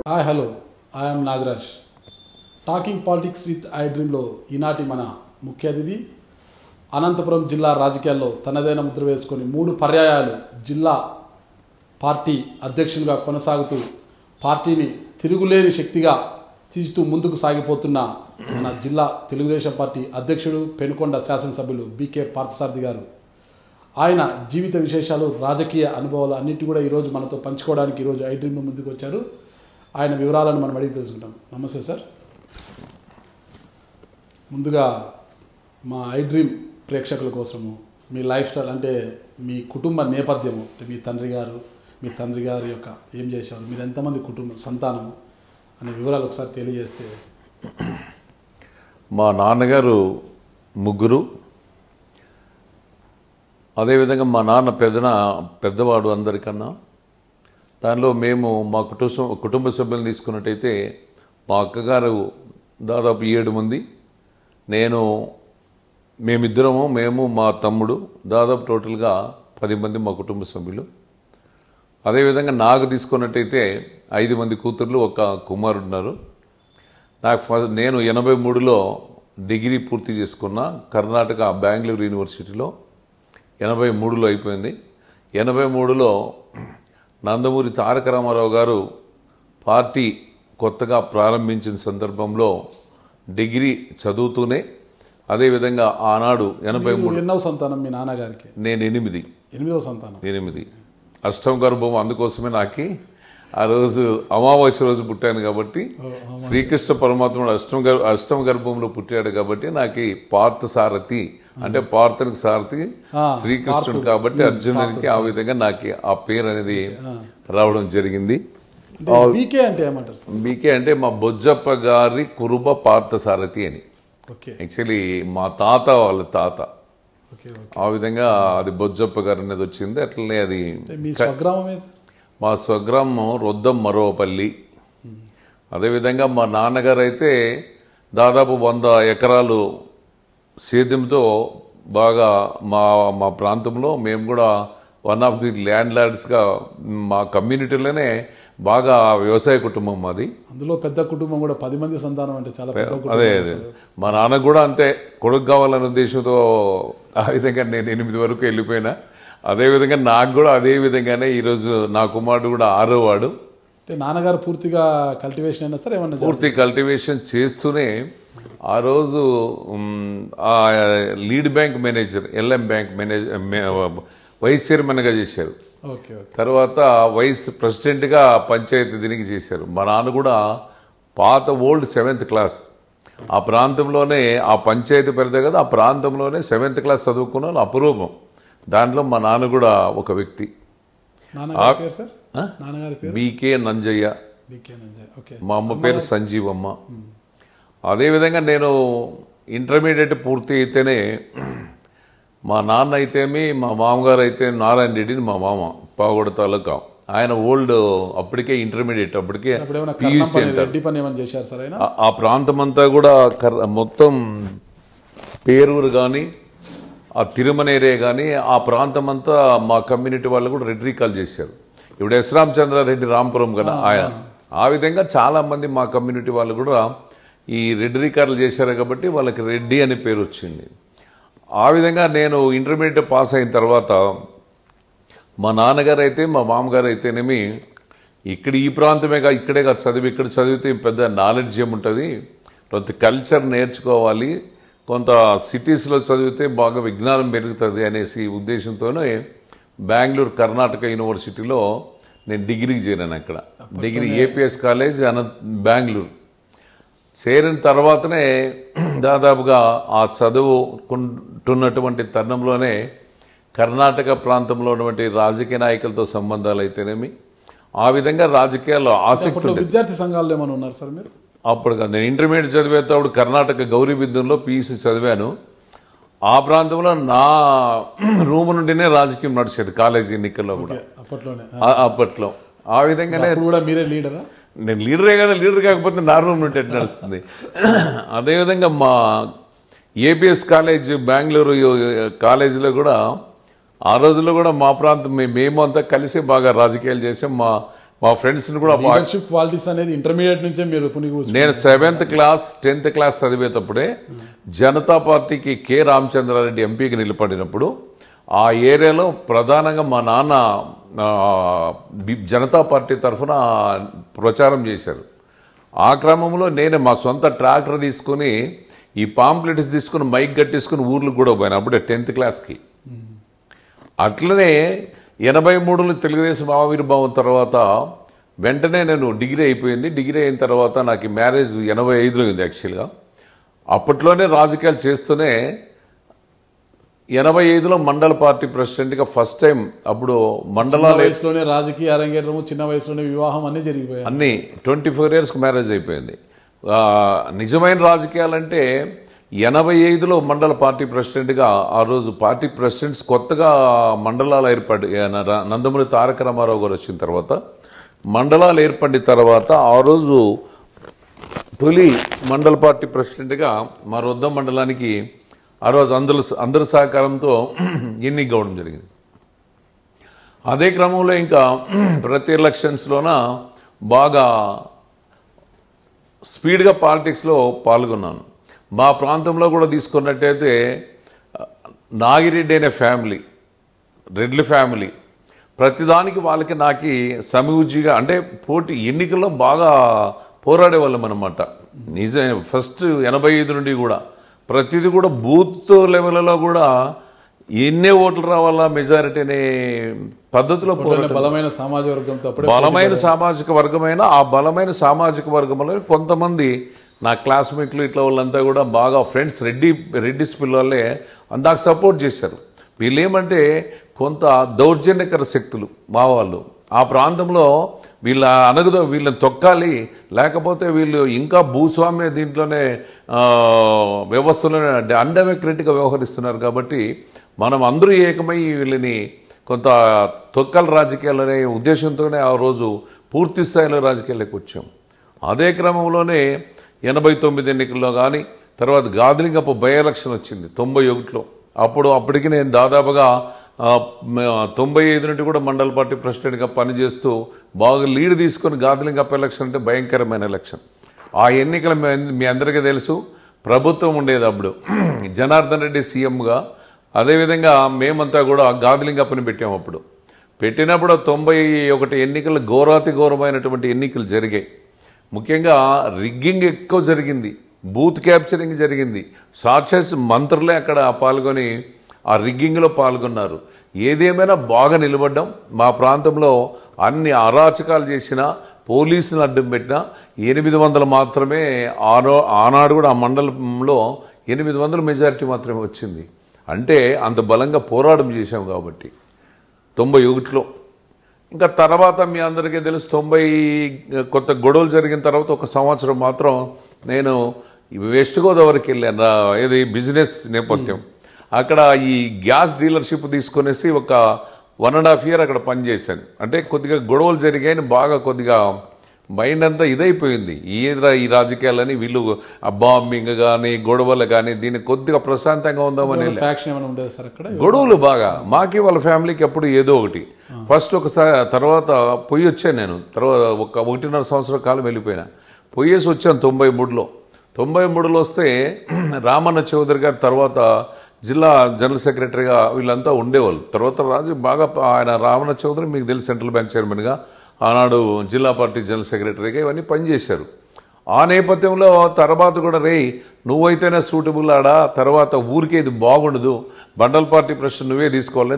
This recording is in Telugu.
Hi hello I'm Nagaraj. Talking politics with I డ్రీమ్లో ఈనాటి మన ముఖ్య అతిథి అనంతపురం జిల్లా రాజకీయాల్లో తనదైన ముద్ర వేసుకొని 3 పర్యాయాలు జిల్లా పార్టీ అధ్యక్షునిగా కొనసాగుతూ పార్టీని తిరుగులేని శక్తిగా తీస్తూ ముందుకు సాగిపోతున్న మన జిల్లా తెలుగుదేశం పార్టీ అధ్యక్షుడు పెనుకొండ శాసనసభ్యులు బీకే పార్థసారథి గారు. ఆయన జీవిత విశేషాలు రాజకీయ అనుభవాలు అన్నిటి కూడా ఈరోజు మనతో పంచుకోవడానికి ఈరోజు ఐ డ్రీమ్ ముందుకు వచ్చారు. ఆయన వివరాలను మనం అడిగి తెలుసుకుంటాం. నమస్తే సార్. ముందుగా మా ఐ డ్రీమ్ ప్రేక్షకుల కోసము మీ లైఫ్ స్టైల్ అంటే మీ కుటుంబ నేపథ్యము, అంటే మీ తండ్రి గారి యొక్క ఏం చేసేవారు, మీరు ఎంతమంది కుటుంబం సంతానము అనే వివరాలు ఒకసారి తెలియజేస్తే. మా నాన్నగారు 3, అదేవిధంగా మా నాన్న పెద్దవాడు అందరికన్నా. దానిలో మేము మా కుటుంబ సభ్యులను తీసుకున్నట్టయితే మా అక్కగారు దాదాపు 7 మంది, మేము మా తమ్ముడు దాదాపు టోటల్గా 10 మంది మా కుటుంబ సభ్యులు. అదేవిధంగా నాకు తీసుకున్నట్టయితే 5 మంది కూతుర్లు, 1 కుమారుడు ఉన్నారు. నేను 83లో డిగ్రీ పూర్తి చేసుకున్న కర్ణాటక బెంగళూరు యూనివర్సిటీలో 83లో అయిపోయింది. 83లో నందమూరి తారక రామారావు గారు పార్టీ కొత్తగా ప్రారంభించిన సందర్భంలో డిగ్రీ చదువుతూనే, అదేవిధంగా ఆనాడు 83. ఎన్నో సంతానం మీ నాన్నగారికి? నేను 8వ సంతానం. 8 అష్టమ గర్భం. అందుకోసమే నాకు ఆ రోజు అమావాస్య రోజు పుట్టాను కాబట్టి, శ్రీకృష్ణ పరమాత్ముడు అష్టమ గర్భంలో పుట్టాడు కాబట్టి నాకు పార్థసారథి అంటే పార్థనికి సారథి శ్రీకృష్ణుడు కాబట్టి అర్జునుడికి ఆ విధంగా నాకు ఆ పేరు అనేది రావడం జరిగింది. బీకే అంటే ఏమంటారు? బీకే అంటే మా బొజ్జప్ప గారి కురుబ పార్థసారథి అని. యాక్చువల్లీ మా తాత వాళ్ళ తాత, ఆ విధంగా అది బొజ్జప్ప గారు అనేది వచ్చింది. అట్లనే అది మా స్వగ్రామం రొద్దం మరోపల్లి. అదేవిధంగా మా నాన్నగారు అయితే దాదాపు 100 ఎకరాలు సేద్యంతో బాగా మా ప్రాంతంలో మేము కూడా వన్ ఆఫ్ ది ల్యాండ్ లార్డ్స్గా మా కమ్యూనిటీలోనే బాగా వ్యవసాయ కుటుంబం మాది. అందులో పెద్ద కుటుంబం కూడా 10 మంది సంతానం అంటే చాలా పెద్ద కుటుంబం. అదే మా నాన్నకు కూడా అంతే కొడుకు కావాలనే ఉద్దేశంతో ఆ విధంగా నేను 8 వరకు వెళ్ళిపోయినా. అదేవిధంగా నాకు కూడా అదే విధంగానే ఈరోజు నా కుమారుడు కూడా 6వ వాడు. అంటే నాన్నగారు పూర్తిగా కల్టివేషన్ అయినా సరే ఏమన్నా పూర్తి కల్టివేషన్ చేస్తూనే ఆ రోజు lead bank manager, LM bank manager, vice చైర్మన్గా చేశారు. తర్వాత వైస్ ప్రెసిడెంట్గా పంచాయతీ దీనికి చేశారు. మా నాన్న కూడా పాత ఓల్డ్ 7th క్లాస్ ఆ ప్రాంతంలోనే, ఆ పంచాయతీ పెడితే కదా ఆ ప్రాంతంలోనే 7th క్లాస్ చదువుకున్న అపురూపం. దాంట్లో మా నాన్న కూడా ఒక వ్యక్తి. బీకే నంజయ్య. మా అమ్మ పేరు సంజీవమ్మ. అదేవిధంగా నేను ఇంటర్మీడియట్ పూర్తి అయితేనే మా నాన్న అయితేమి, మా మామగారు అయితే నారాయణ రెడ్డిని మా మామ పావగొడ తాలూకా. ఆయన ఓల్డ్ అప్పటికే ఇంటర్మీడియట్, అప్పటికే పియూసీ అంటారు. ఆ ప్రాంతం అంతా కూడా మొత్తం పేరూరు కానీ ఆ తిరుమనేరే కానీ ఆ ప్రాంతం అంతా మా కమ్యూనిటీ వాళ్ళు కూడా రెడ్ రీకాల్ చేశారు. ఇప్పుడు ఎస్ రామచంద్రారెడ్డి రాంపురం కదా ఆయన. ఆ విధంగా చాలామంది మా కమ్యూనిటీ వాళ్ళు కూడా ఈ రెడ్ రీకార్లు చేశారు కాబట్టి వాళ్ళకి రెడ్డి అనే పేరు వచ్చింది. ఆ విధంగా నేను ఇంటర్మీడియట్ పాస్ అయిన తర్వాత మా నాన్నగారు అయితే మా మామగారు అయితేనేమి ఇక్కడ ఈ ప్రాంతమేగా ఇక్కడే చదివి ఇక్కడ చదివితే పెద్ద నాలెడ్జ్ ఏముంటుంది, కొంత కల్చర్ నేర్చుకోవాలి, కొంత సిటీస్లో చదివితే బాగా విజ్ఞానం పెరుగుతుంది అనేసి ఉద్దేశంతోనే బెంగళూరు కర్ణాటక యూనివర్సిటీలో నేను డిగ్రీకి చేరాను. అక్కడ డిగ్రీ ఏపీఎస్ కాలేజ్ బెంగళూరు చేరిన తర్వాతనే దాదాపుగా ఆ చదువుకుంటున్నటువంటి తరుణంలోనే కర్ణాటక ప్రాంతంలో ఉన్నటువంటి రాజకీయ నాయకులతో సంబంధాలు అయితేనేమి ఆ విధంగా రాజకీయాల్లో ఆసక్తి. విద్యార్థి సంఘాల్లో ఏమైనా ఉన్నారు సార్ మీరు? అప్పుడు నేను ఇంటర్మీడియట్ చదివేటప్పుడు కర్ణాటక గౌరీ బిందులో పీయూసీ చదివాను. ఆ ప్రాంతంలో నా రూమ్ నుండినే రాజకీయం నడిచేది కాలేజీ ఎన్నికల్లో కూడా అప్పట్లో. ఆ విధంగానే మీరే లీడరా? నేను లీడరే కదా, లీడర్ కాకపోతే నా రూమ్ నుండి నడుస్తుంది. అదేవిధంగా మా ఏపీఎస్ కాలేజ్ బెంగళూరు కాలేజీలో కూడా ఆ రోజుల్లో కూడా మా ప్రాంతం మేము అంతా కలిసి బాగా రాజకీయాలు చేసాం. మా మా ఫ్రెండ్స్ని కూడా లీడర్షిప్ క్వాలిటీస్ అనేది ఇంటర్మీడియట్ నుంచే మీరు పునిగి నేను 7th class 10th class చదివేటప్పుడే Janata పార్టీకి కె రామచంద్రారెడ్డి ఎంపీకి నిలబడినప్పుడు ఆ ఏరియాలో ప్రధానంగా మా నాన్న జనతా పార్టీ తరఫున ప్రచారం చేశారు. ఆ క్రమంలో నేను మా సొంత ట్రాక్టర్ తీసుకుని ఈ పాంప్లెట్స్ తీసుకుని మైక్ కట్టేసుకుని ఊర్లకు కూడా పోయాను అప్పుడే 10th క్లాస్కి. అట్లనే 83లో తెలుగుదేశం ఆవిర్భావం తర్వాత వెంటనే నేను డిగ్రీ అయిపోయింది. డిగ్రీ అయిన తర్వాత నాకు మ్యారేజ్ 85లో అయింది యాక్చువల్గా. అప్పట్లోనే రాజకీయాలు చేస్తూనే 85లో మండల పార్టీ ప్రెసిడెంట్గా ఫస్ట్ టైం అప్పుడు మండల వయసులోనే రాజకీయ అరంగేట్రము, చిన్న వయసులోనే వివాహం అన్నీ జరిగిపోయాయి. అన్నీ 24 ఇయర్స్కి మ్యారేజ్ అయిపోయింది. నిజమైన రాజకీయాలంటే 85లో మండల పార్టీ ప్రెసిడెంట్గా ఆ రోజు పార్టీ ప్రెసిడెంట్స్ కొత్తగా మండలాలు ఏర్పడి నందమూరి తారక రామారావు గారు వచ్చిన తర్వాత మండలాలు ఏర్పడిన తర్వాత ఆ రోజు తొలి మండల పార్టీ ప్రెసిడెంట్గా మా రొద్దం మండలానికి ఆ రోజు అందరి సహకారంతో ఎన్నిక కావడం జరిగింది. అదే క్రమంలో ఇంకా ప్రతి ఎలక్షన్స్లోన బాగా స్పీడ్గా పాలిటిక్స్లో పాల్గొన్నాను. మా ప్రాంతంలో కూడా తీసుకున్నట్టయితే నాగిరెడ్డి అనే ఫ్యామిలీ, రెడ్ల ఫ్యామిలీ, ప్రతిదానికి వాళ్ళకి నాకు సమూజిగా అంటే పోటీ ఎన్నికల్లో బాగా పోరాడేవాళ్ళం అన్నమాట. నిజం ఫస్ట్ 85 నుండి కూడా ప్రతిదీ కూడా బూత్ లెవెల్లో కూడా ఎన్నే ఓట్లు రావాలా మెజారిటీ అనే పద్ధతిలో బలమైన సామాజిక వర్గంతో బలమైన సామాజిక వర్గమైన ఆ బలమైన సామాజిక వర్గంలో కొంతమంది నా క్లాస్మేట్లు ఇట్లా వాళ్ళంతా కూడా బాగా ఫ్రెండ్స్ రెడ్డిస్ పిల్లలే అందాక సపోర్ట్ చేశారు. వీళ్ళు ఏమంటే కొంత దౌర్జన్యకర శక్తులు మా వాళ్ళు ఆ ప్రాంతంలో వీళ్ళని తొక్కాలి, లేకపోతే వీళ్ళు ఇంకా భూస్వామ్య దీంట్లోనే వ్యవస్థలోనే అన్డెమోక్రటిక్గా వ్యవహరిస్తున్నారు. కాబట్టి మనం అందరూ ఏకమై వీళ్ళని కొంత తొక్కల రాజకీయాలు అనే ఉద్దేశంతోనే ఆ రోజు పూర్తి స్థాయిలో రాజకీయాల్లోకి వచ్చాం. అదే క్రమంలోనే 89 ఎన్నికల్లో కానీ తర్వాత గాదిలింగప్ప బై ఎలక్షన్ వచ్చింది 91లో. అప్పటికి నేను దాదాపుగా 95 నుండి కూడా మండల పార్టీ ప్రెసిడెంట్గా పనిచేస్తూ బాగా లీడ్ తీసుకొని గాదిలింగప్ప ఎలక్షన్ అంటే భయంకరమైన ఎలక్షన్. ఆ ఎన్నికలు మీ అందరికీ తెలుసు, ప్రభుత్వం ఉండేది అప్పుడు జనార్దన్ రెడ్డి సీఎంగా. అదేవిధంగా మేమంతా కూడా గాదిలింగప్పని పెట్టాము. అప్పుడు పెట్టినప్పుడు 91 ఎన్నికలు ఘోరాతి ఘోరమైనటువంటి ఎన్నికలు జరిగాయి. ముఖ్యంగా రిగ్గింగ్ ఎక్కువ జరిగింది, బూత్ క్యాప్చరింగ్ జరిగింది. సాక్షాత్ మంత్రులే అక్కడ పాల్గొని ఆ రిగ్గింగ్లో పాల్గొన్నారు. ఏదేమైనా బాగా నిలబడ్డాం. మా ప్రాంతంలో అన్ని అరాచకాలు చేసినా పోలీసులు అడ్డం పెట్టినా 800 మాత్రమే ఆనాడు కూడా ఆ మండలంలో 800 మెజారిటీ మాత్రమే వచ్చింది. అంటే అంత బలంగా పోరాటం చేశాం కాబట్టి 91లో. ఇంకా తర్వాత మీ అందరికీ తెలుసు 90 కొత్త గొడవలు జరిగిన తర్వాత 1 సంవత్సరం మాత్రం నేను వెస్ట్ గోదావరికి వెళ్ళాను. ఏది బిజినెస్ నేపథ్యం. అక్కడ ఈ గ్యాస్ డీలర్షిప్ తీసుకునేసి ఒక 1.5 year అక్కడ పనిచేశాను. అంటే కొద్దిగా గొడవలు జరిగాయని బాగా కొద్దిగా మైండ్ అంతా ఇదైపోయింది. ఈ రాజకీయాలని వీళ్ళు బాంబింగ్ కానీ గొడవలు కానీ దీన్ని కొద్దిగా ప్రశాంతంగా ఉందామని గొడవలు బాగా మాకి వాళ్ళ ఫ్యామిలీకి ఎప్పుడు ఏదో ఒకటి. ఫస్ట్ ఒకసారి తర్వాత పొయ్యి వచ్చాను నేను. తర్వాత 1.5 సంవత్సరాల కాలం వెళ్ళిపోయినా. పొయ్యేసి వచ్చాను 93లో వస్తే రామన్న చౌదరి గారి తర్వాత జిల్లా జనరల్ సెక్రటరీగా వీళ్ళంతా ఉండేవాళ్ళు. తర్వాత ఆయన రామన్న చౌదరి మీకు తెలుసు సెంట్రల్ బ్యాంక్ చైర్మన్గా, ఆనాడు జిల్లా పార్టీ జనరల్ సెక్రటరీగా ఇవన్నీ పనిచేశారు. ఆ నేపథ్యంలో తర్వాత కూడా నువ్వైతేనే సూటబుల్ ఆడా, తర్వాత ఊరికే ఇది బాగుండదు, మండల పార్టీ ప్రెసిడెంట్ నువ్వే తీసుకోవాలని